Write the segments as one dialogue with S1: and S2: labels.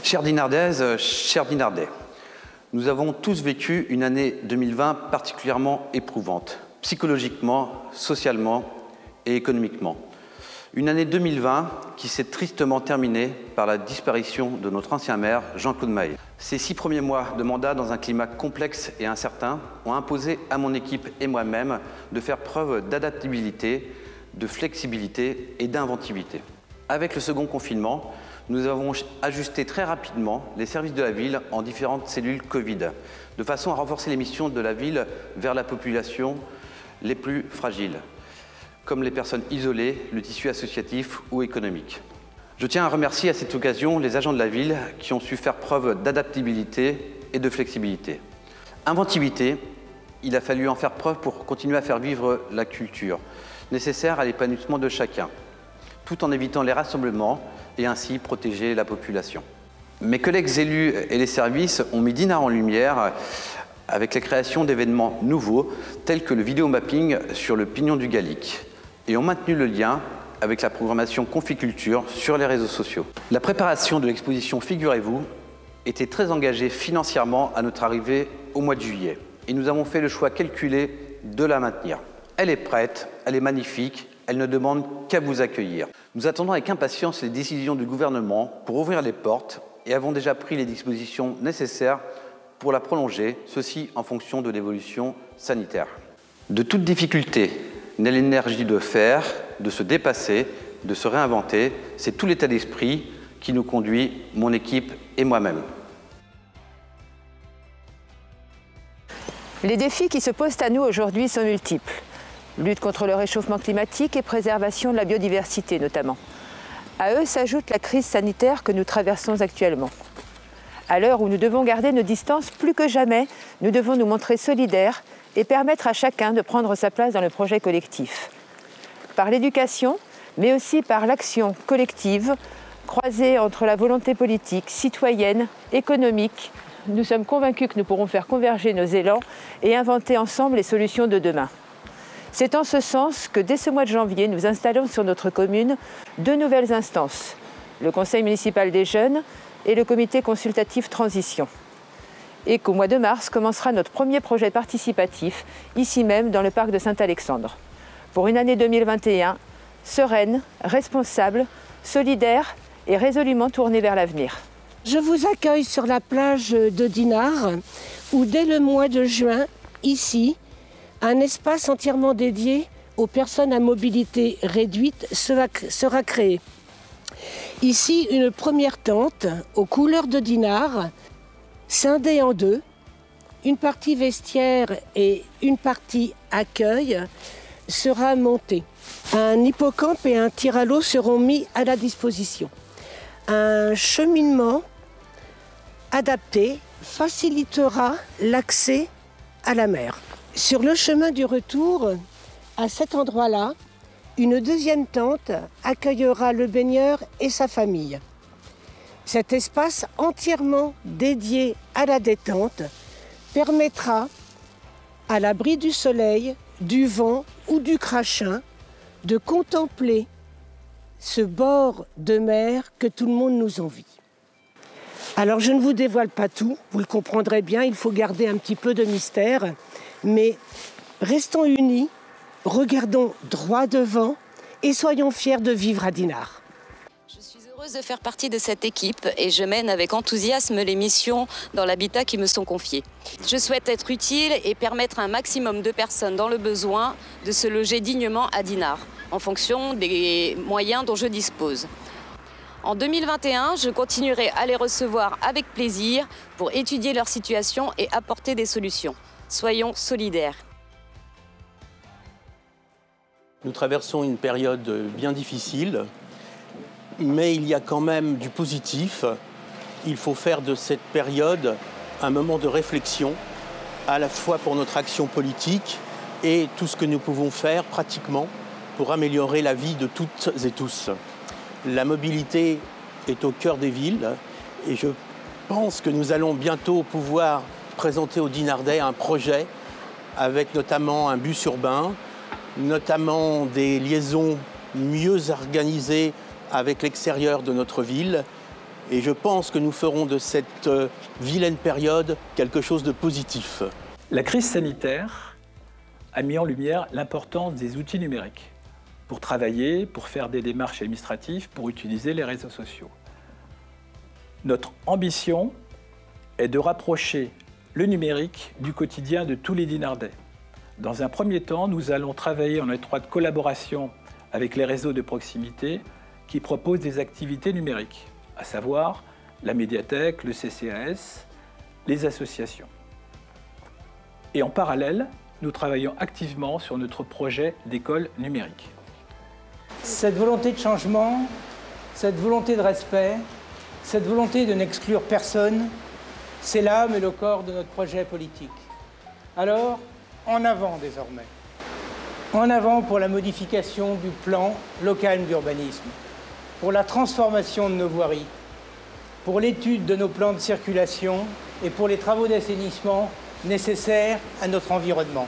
S1: Chères Dinardaises, chers Dinardais, nous avons tous vécu une année 2020 particulièrement éprouvante, psychologiquement, socialement et économiquement. Une année 2020 qui s'est tristement terminée par la disparition de notre ancien maire, Jean-Claude Mahé. Ces 6 premiers mois de mandat dans un climat complexe et incertain ont imposé à mon équipe et moi-même de faire preuve d'adaptabilité, de flexibilité et d'inventivité. Avec le second confinement, nous avons ajusté très rapidement les services de la ville en différentes cellules Covid, de façon à renforcer les missions de la ville vers la population les plus fragiles, comme les personnes isolées, le tissu associatif ou économique. Je tiens à remercier à cette occasion les agents de la ville qui ont su faire preuve d'adaptabilité et de flexibilité. Inventivité, il a fallu en faire preuve pour continuer à faire vivre la culture, nécessaire à l'épanouissement de chacun, tout en évitant les rassemblements et ainsi protéger la population. Mes collègues élus et les services ont mis Dinard en lumière avec la création d'événements nouveaux tels que le vidéomapping sur le Pignon du Gallic et ont maintenu le lien avec la programmation Conficulture sur les réseaux sociaux. La préparation de l'exposition Figurez-vous était très engagée financièrement à notre arrivée au mois de juillet et nous avons fait le choix calculé de la maintenir. Elle est prête, elle est magnifique, elle ne demande qu'à vous accueillir. Nous attendons avec impatience les décisions du gouvernement pour ouvrir les portes et avons déjà pris les dispositions nécessaires pour la prolonger, ceci en fonction de l'évolution sanitaire. De toute difficulté naît l'énergie de faire, de se dépasser, de se réinventer. C'est tout l'état d'esprit qui nous conduit, mon équipe et moi-même.
S2: Les défis qui se posent à nous aujourd'hui sont multiples. Lutte contre le réchauffement climatique et préservation de la biodiversité notamment. À eux s'ajoute la crise sanitaire que nous traversons actuellement. À l'heure où nous devons garder nos distances plus que jamais, nous devons nous montrer solidaires et permettre à chacun de prendre sa place dans le projet collectif. Par l'éducation, mais aussi par l'action collective, croisée entre la volonté politique, citoyenne, économique, nous sommes convaincus que nous pourrons faire converger nos élans et inventer ensemble les solutions de demain. C'est en ce sens que dès ce mois de janvier, nous installons sur notre commune 2 nouvelles instances, le Conseil municipal des jeunes et le Comité consultatif transition. Et qu'au mois de mars commencera notre premier projet participatif, ici même dans le parc de Saint-Alexandre, pour une année 2021 sereine, responsable, solidaire et résolument tournée vers l'avenir.
S3: Je vous accueille sur la plage de Dinard, où dès le mois de juin, ici, un espace entièrement dédié aux personnes à mobilité réduite sera créé. Ici, une première tente aux couleurs de Dinard, scindée en 2, une partie vestiaire et une partie accueil sera montée. Un hippocampe et un tir à l'eau seront mis à la disposition. Un cheminement adapté facilitera l'accès à la mer. Sur le chemin du retour, à cet endroit-là, une deuxième tente accueillera le baigneur et sa famille. Cet espace entièrement dédié à la détente permettra, à l'abri du soleil, du vent ou du crachin, de contempler ce bord de mer que tout le monde nous envie. Alors je ne vous dévoile pas tout, vous le comprendrez bien, il faut garder un petit peu de mystère. Mais restons unis, regardons droit devant et soyons fiers de vivre à Dinard.
S4: Je suis heureuse de faire partie de cette équipe et je mène avec enthousiasme les missions dans l'habitat qui me sont confiées. Je souhaite être utile et permettre à un maximum de personnes dans le besoin de se loger dignement à Dinard, en fonction des moyens dont je dispose. En 2021, je continuerai à les recevoir avec plaisir pour étudier leur situation et apporter des solutions. Soyons solidaires.
S5: Nous traversons une période bien difficile, mais il y a quand même du positif. Il faut faire de cette période un moment de réflexion, à la fois pour notre action politique et tout ce que nous pouvons faire pratiquement pour améliorer la vie de toutes et tous. La mobilité est au cœur des villes et je pense que nous allons bientôt pouvoir présenter aux Dinardais un projet avec notamment un bus urbain, notamment des liaisons mieux organisées avec l'extérieur de notre ville Et je pense que nous ferons de cette vilaine période quelque chose de positif.
S6: La crise sanitaire a mis en lumière l'importance des outils numériques pour travailler, pour faire des démarches administratives, pour utiliser les réseaux sociaux. Notre ambition est de rapprocher le numérique du quotidien de tous les Dinardais. Dans un premier temps, nous allons travailler en étroite collaboration avec les réseaux de proximité qui proposent des activités numériques, à savoir la médiathèque, le CCAS, les associations. Et en parallèle, nous travaillons activement sur notre projet d'école numérique.
S7: Cette volonté de changement, cette volonté de respect, cette volonté de n'exclure personne, c'est l'âme et le corps de notre projet politique. Alors, en avant désormais. En avant pour la modification du plan local d'urbanisme, pour la transformation de nos voiries, pour l'étude de nos plans de circulation et pour les travaux d'assainissement nécessaires à notre environnement.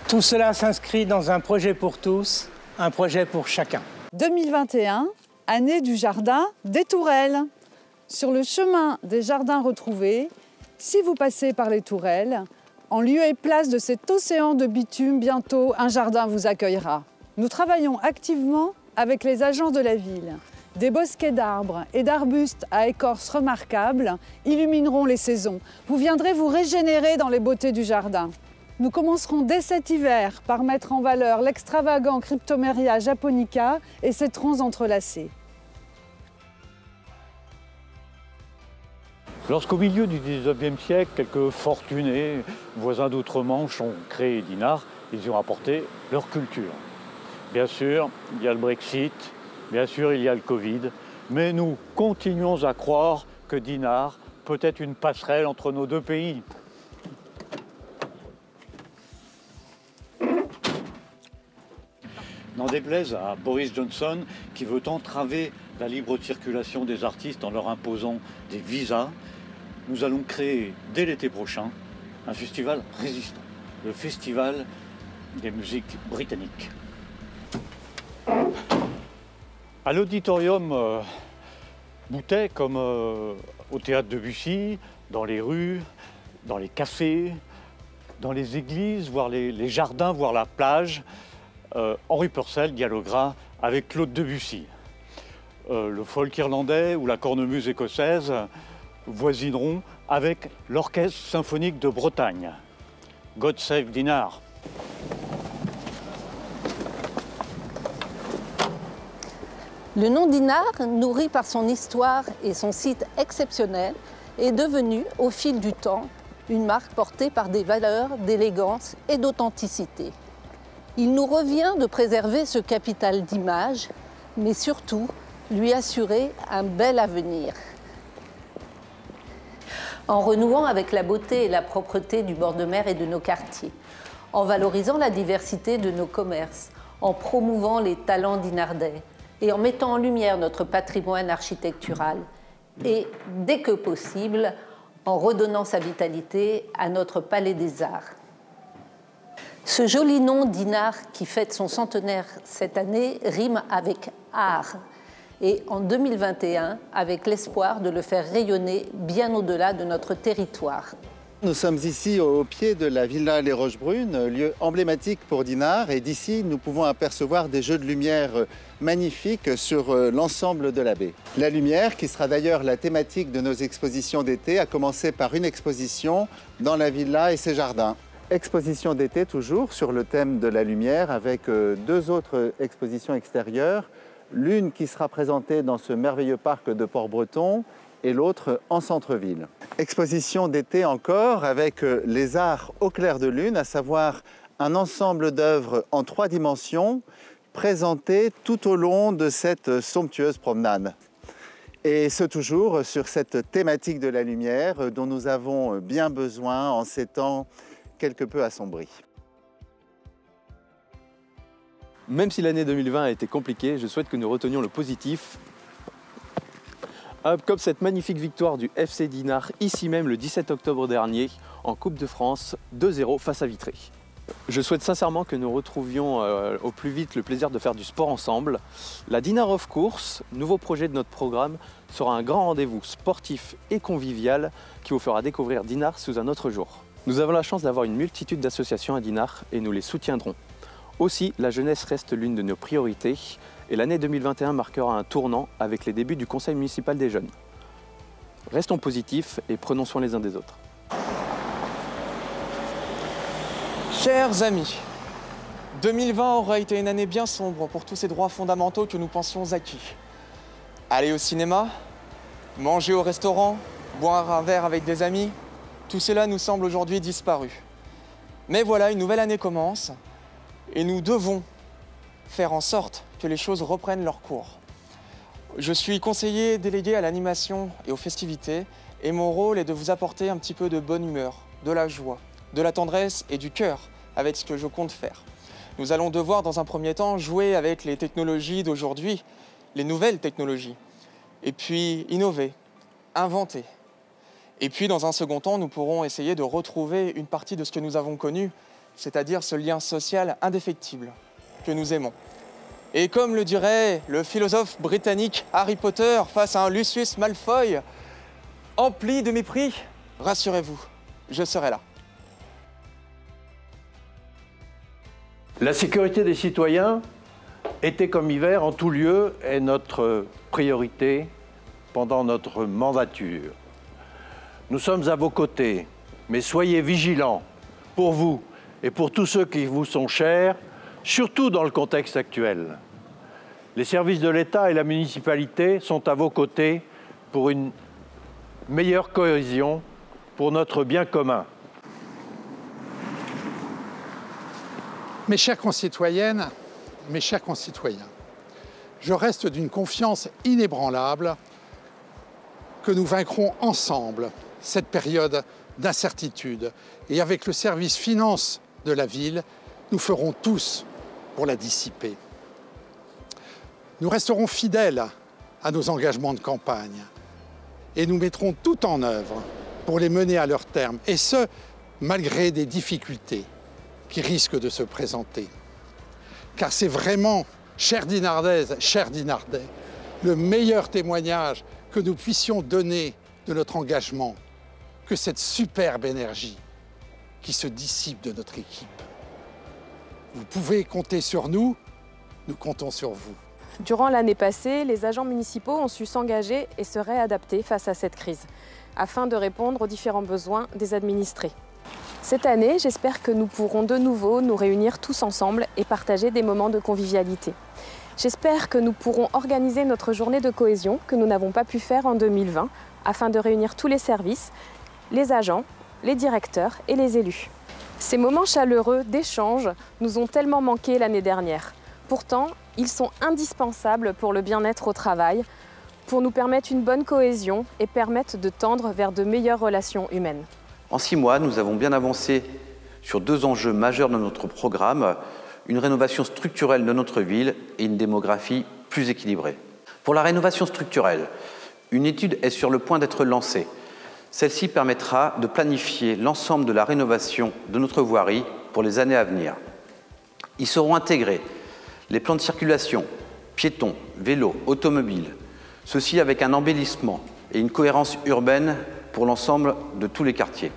S7: Tout cela s'inscrit dans un projet pour tous, un projet pour chacun.
S8: 2021, année du jardin des Tourelles. Sur le chemin des jardins retrouvés, si vous passez par les Tourelles, en lieu et place de cet océan de bitume, bientôt un jardin vous accueillera. Nous travaillons activement avec les agents de la ville. Des bosquets d'arbres et d'arbustes à écorce remarquable illumineront les saisons. Vous viendrez vous régénérer dans les beautés du jardin. Nous commencerons dès cet hiver par mettre en valeur l'extravagant Cryptomeria japonica et ses troncs entrelacés.
S9: Lorsqu'au milieu du XIXe siècle, quelques fortunés voisins d'outre-Manche ont créé Dinard, ils y ont apporté leur culture. Bien sûr, il y a le Brexit, bien sûr, il y a le Covid, mais nous continuons à croire que Dinard peut être une passerelle entre nos deux pays. N'en déplaise à Boris Johnson qui veut entraver la libre circulation des artistes en leur imposant des visas, nous allons créer dès l'été prochain un festival résistant, le Festival des musiques britanniques. À l'auditorium Boutet, comme au théâtre Debussy, dans les rues, dans les cafés, dans les églises, voire les jardins, voire la plage, Henri Purcell dialoguera avec Claude Debussy. Le folk irlandais ou la cornemuse écossaise voisineront avec l'Orchestre symphonique de Bretagne. God Save Dinard.
S10: Le nom Dinard, nourri par son histoire et son site exceptionnel, est devenu, au fil du temps, une marque portée par des valeurs d'élégance et d'authenticité. Il nous revient de préserver ce capital d'image, mais surtout lui assurer un bel avenir. En renouant avec la beauté et la propreté du bord de mer et de nos quartiers, en valorisant la diversité de nos commerces, en promouvant les talents dinardais et en mettant en lumière notre patrimoine architectural et, dès que possible, en redonnant sa vitalité à notre Palais des Arts. Ce joli nom Dinard qui fête son centenaire cette année rime avec art et en 2021 avec l'espoir de le faire rayonner bien au-delà de notre territoire.
S11: Nous sommes ici au pied de la Villa Les Roches-Brunes, lieu emblématique pour Dinard, et d'ici nous pouvons apercevoir des jeux de lumière magnifiques sur l'ensemble de la baie. La lumière, qui sera d'ailleurs la thématique de nos expositions d'été, a commencé par une exposition dans la villa et ses jardins. Exposition d'été toujours sur le thème de la lumière avec deux autres expositions extérieures, l'une qui sera présentée dans ce merveilleux parc de Port-Breton et l'autre en centre-ville. Exposition d'été encore avec les arts au clair de lune, à savoir un ensemble d'œuvres en 3 dimensions présentées tout au long de cette somptueuse promenade. Et ce toujours sur cette thématique de la lumière dont nous avons bien besoin en ces temps quelque peu assombris.
S12: Même si l'année 2020 a été compliquée, je souhaite que nous retenions le positif, comme cette magnifique victoire du FC Dinard, ici même le 17 octobre dernier, en Coupe de France, 2-0 face à Vitré. Je souhaite sincèrement que nous retrouvions au plus vite le plaisir de faire du sport ensemble. La Dinard of Course, nouveau projet de notre programme, sera un grand rendez-vous sportif et convivial qui vous fera découvrir Dinard sous un autre jour. Nous avons la chance d'avoir une multitude d'associations à Dinard et nous les soutiendrons. Aussi, la jeunesse reste l'une de nos priorités et l'année 2021 marquera un tournant avec les débuts du Conseil municipal des jeunes. Restons positifs et prenons soin les uns des autres.
S13: Chers amis, 2020 aura été une année bien sombre pour tous ces droits fondamentaux que nous pensions acquis. Aller au cinéma, manger au restaurant, boire un verre avec des amis, tout cela nous semble aujourd'hui disparu. Mais voilà, une nouvelle année commence et nous devons faire en sorte que les choses reprennent leur cours. Je suis conseiller délégué à l'animation et aux festivités et mon rôle est de vous apporter un petit peu de bonne humeur, de la joie, de la tendresse et du cœur avec ce que je compte faire. Nous allons devoir dans un premier temps jouer avec les technologies d'aujourd'hui, les nouvelles technologies, et puis innover, inventer. Et puis dans un second temps, nous pourrons essayer de retrouver une partie de ce que nous avons connu, c'est-à-dire ce lien social indéfectible que nous aimons. Et comme le dirait le philosophe britannique Harry Potter face à un Lucius Malfoy, empli de mépris, rassurez-vous, je serai là.
S14: La sécurité des citoyens, été comme hiver, en tout lieu, est notre priorité pendant notre mandature. Nous sommes à vos côtés, mais soyez vigilants pour vous et pour tous ceux qui vous sont chers, surtout dans le contexte actuel. Les services de l'État et la municipalité sont à vos côtés pour une meilleure cohésion, pour notre bien commun.
S15: Mes chères concitoyennes, mes chers concitoyens, je reste d'une confiance inébranlable que nous vaincrons ensemble cette période d'incertitude. Et avec le service finance de la ville, nous ferons tous pour la dissiper. Nous resterons fidèles à nos engagements de campagne et nous mettrons tout en œuvre pour les mener à leur terme, et ce, malgré des difficultés qui risquent de se présenter. Car c'est vraiment, chères Dinardaises, chers Dinardais, le meilleur témoignage que nous puissions donner de notre engagement que cette superbe énergie qui se dissipe de notre équipe. Vous pouvez compter sur nous, nous comptons sur vous.
S16: Durant l'année passée, les agents municipaux ont su s'engager et se réadapter face à cette crise, afin de répondre aux différents besoins des administrés. Cette année, j'espère que nous pourrons de nouveau nous réunir tous ensemble et partager des moments de convivialité. J'espère que nous pourrons organiser notre journée de cohésion que nous n'avons pas pu faire en 2020, afin de réunir tous les services, les agents, les directeurs et les élus. Ces moments chaleureux d'échange nous ont tellement manqué l'année dernière. Pourtant, ils sont indispensables pour le bien-être au travail, pour nous permettre une bonne cohésion et permettre de tendre vers de meilleures relations humaines.
S1: En 6 mois, nous avons bien avancé sur 2 enjeux majeurs de notre programme, une rénovation structurelle de notre ville et une démographie plus équilibrée. Pour la rénovation structurelle, une étude est sur le point d'être lancée. Celle-ci permettra de planifier l'ensemble de la rénovation de notre voirie pour les années à venir. Y seront intégrés les plans de circulation, piétons, vélos, automobiles, ceci avec un embellissement et une cohérence urbaine pour l'ensemble de tous les quartiers.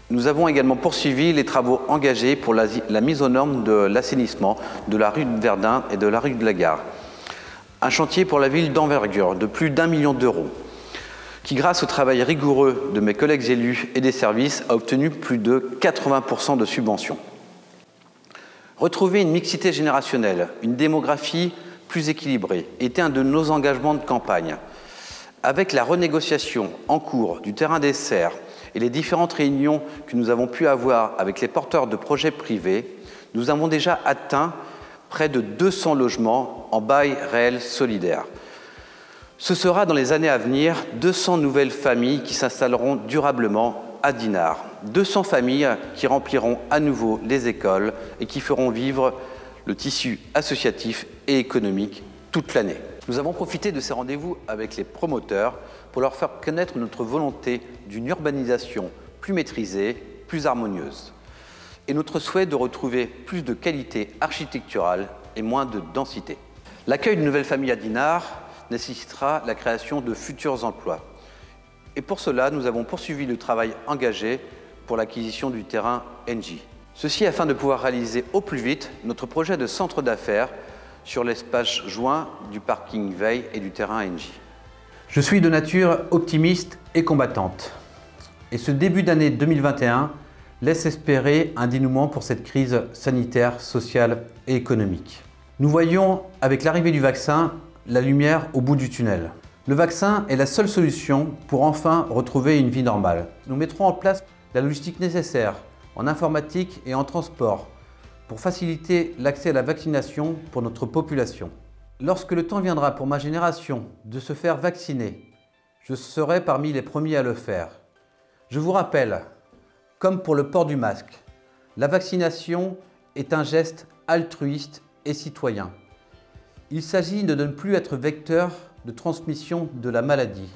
S1: Nous avons également poursuivi les travaux engagés pour la mise aux normes de l'assainissement de la rue de Verdun et de la rue de la Gare. Un chantier pour la ville d'envergure de plus d'1 million d'euros, qui grâce au travail rigoureux de mes collègues élus et des services a obtenu plus de 80% de subventions. Retrouver une mixité générationnelle, une démographie plus équilibrée était un de nos engagements de campagne. Avec la renégociation en cours du terrain des serres et les différentes réunions que nous avons pu avoir avec les porteurs de projets privés, nous avons déjà atteint près de 200 logements en bail réel solidaire. Ce sera dans les années à venir 200 nouvelles familles qui s'installeront durablement à Dinard. 200 familles qui rempliront à nouveau les écoles et qui feront vivre le tissu associatif et économique toute l'année. Nous avons profité de ces rendez-vous avec les promoteurs pour leur faire connaître notre volonté d'une urbanisation plus maîtrisée, plus harmonieuse. et notre souhait de retrouver plus de qualité architecturale et moins de densité. L'accueil d'une nouvelle famille à Dinard nécessitera la création de futurs emplois. Et pour cela, nous avons poursuivi le travail engagé pour l'acquisition du terrain Engie. Ceci afin de pouvoir réaliser au plus vite notre projet de centre d'affaires sur l'espace joint du parking Veil et du terrain Engie. Je suis de nature optimiste et combattante. Et ce début d'année 2021 laisse espérer un dénouement pour cette crise sanitaire, sociale et économique. Nous voyons, avec l'arrivée du vaccin, la lumière au bout du tunnel. Le vaccin est la seule solution pour enfin retrouver une vie normale. Nous mettrons en place la logistique nécessaire en informatique et en transport pour faciliter l'accès à la vaccination pour notre population. Lorsque le temps viendra pour ma génération de se faire vacciner, je serai parmi les premiers à le faire. Je vous rappelle, comme pour le port du masque, la vaccination est un geste altruiste et citoyen. Il s'agit de ne plus être vecteur de transmission de la maladie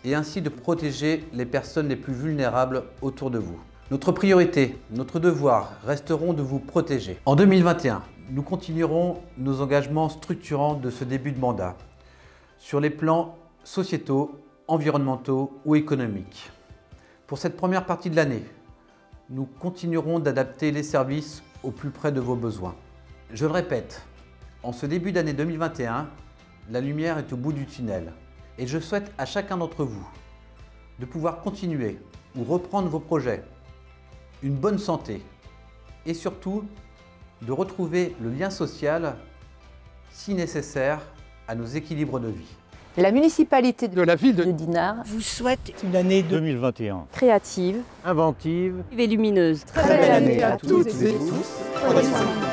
S1: et ainsi de protéger les personnes les plus vulnérables autour de vous. Notre priorité, notre devoir resteront de vous protéger. En 2021, nous continuerons nos engagements structurants de ce début de mandat sur les plans sociétaux, environnementaux ou économiques. Pour cette première partie de l'année, nous continuerons d'adapter les services au plus près de vos besoins. Je le répète, en ce début d'année 2021, la lumière est au bout du tunnel et je souhaite à chacun d'entre vous de pouvoir continuer ou reprendre vos projets, une bonne santé et surtout de retrouver le lien social si nécessaire à nos équilibres de vie.
S2: La municipalité
S15: de la ville de
S10: Dinard
S3: vous souhaite
S15: une année 2021
S16: créative,
S14: inventive
S16: et lumineuse.
S2: Très belle année à
S15: toutes et tous.